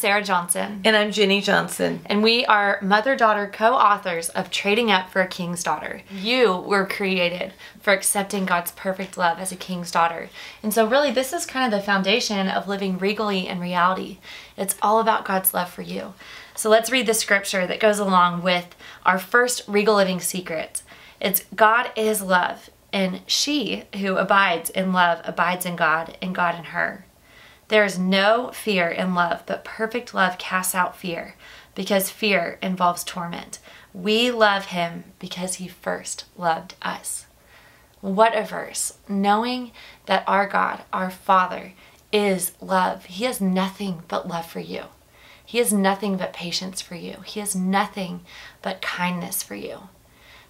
Sarah Johnson. And I'm Ginnie Johansen. And we are mother-daughter co-authors of Trading Up for a King's Daughter. You were created for accepting God's perfect love as a king's daughter. And so really this is kind of the foundation of living regally in reality. It's all about God's love for you. So let's read the scripture that goes along with our first regal living secret. It's God is love, and she who abides in love abides in God, and God in her. There is no fear in love, but perfect love casts out fear, because fear involves torment. We love him because he first loved us. What a verse. Knowing that our God, our Father, is love. He has nothing but love for you. He has nothing but patience for you. He has nothing but kindness for you.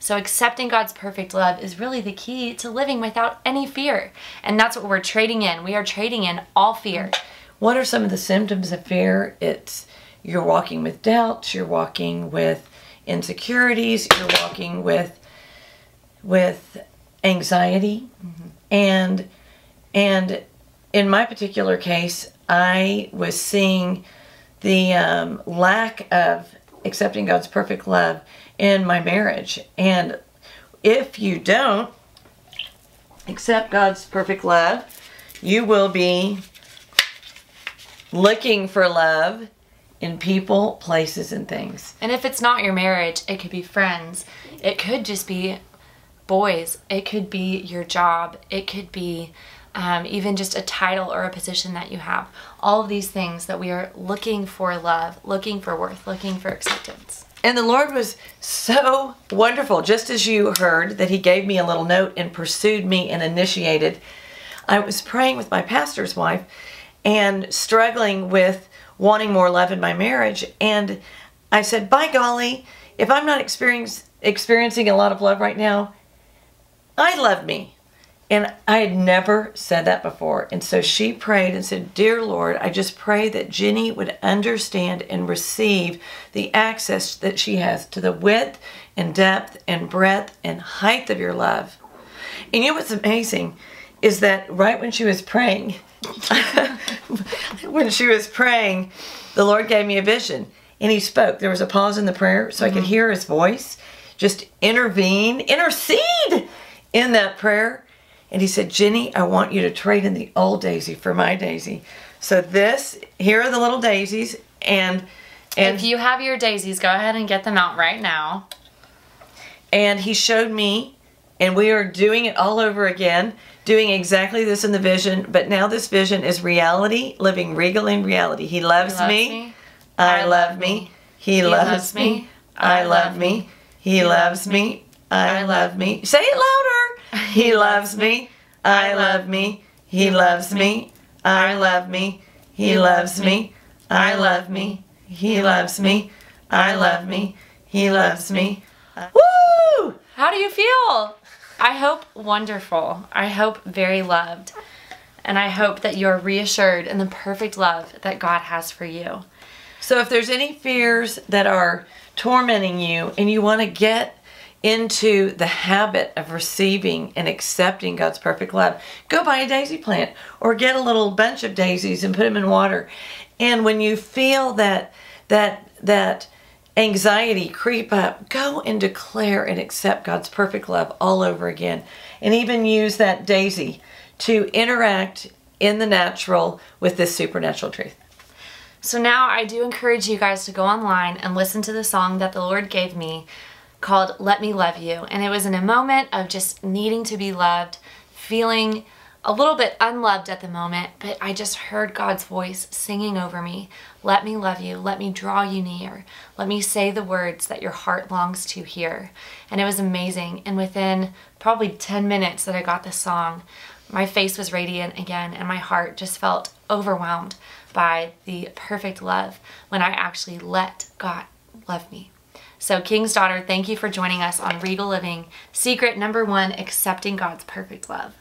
So accepting God's perfect love is really the key to living without any fear. And that's what we're trading in. We are trading in all fear. What are some of the symptoms of fear? It's you're walking with doubts, you're walking with insecurities, you're walking with anxiety. And in my particular case, I was seeing the lack of accepting God's perfect love in my marriage. And if you don't accept God's perfect love, you will be looking for love in people, places, and things. And if it's not your marriage, it could be friends. It could just be boys. It could be your job. It could be even just a title or a position that you have. All of these things that we are looking for love, looking for worth, looking for acceptance. And the Lord was so wonderful. Just as you heard that he gave me a little note and pursued me and initiated, I was praying with my pastor's wife and struggling with wanting more love in my marriage. And I said, by golly, if I'm not experiencing a lot of love right now, I love me. And I had never said that before. And so she prayed and said, Dear Lord, I just pray that Ginnie would understand and receive the access that she has to the width and depth and breadth and height of your love. And you know what's amazing is that right when she was praying, the Lord gave me a vision. And he spoke. There was a pause in the prayer so I could hear his voice. Just intercede in that prayer. And he said, Ginnie, I want you to trade in the old daisy for my daisy. So here are the little daisies. And if you have your daisies, go ahead and get them out right now. And he showed me, and we are doing it all over again, doing exactly this in the vision. But now this vision is reality, living regal in reality. He loves me. I love me. He loves me. I love me. He loves me. I love me. Say it louder. He loves me. I love me. He loves me. I love me. He loves me. I love me. He loves me. I love me. He loves me. Woo! How do you feel? I hope wonderful. I hope very loved. And I hope that you're reassured in the perfect love that God has for you. So if there's any fears that are tormenting you and you want to get into the habit of receiving and accepting God's perfect love, go buy a daisy plant or get a little bunch of daisies and put them in water. And when you feel that anxiety creep up, go and declare and accept God's perfect love all over again. And even use that daisy to interact in the natural with this supernatural truth. So now I do encourage you guys to go online and listen to the song that the Lord gave me called Let Me Love You. And it was in a moment of just needing to be loved, feeling a little bit unloved at the moment, but I just heard God's voice singing over me. Let me love you. Let me draw you near. Let me say the words that your heart longs to hear. And it was amazing. And within probably 10 minutes that I got the song, my face was radiant again and my heart just felt overwhelmed by the perfect love when I actually let God love me. So King's Daughter, thank you for joining us on Regal Living. Secret number 1, accepting God's perfect love.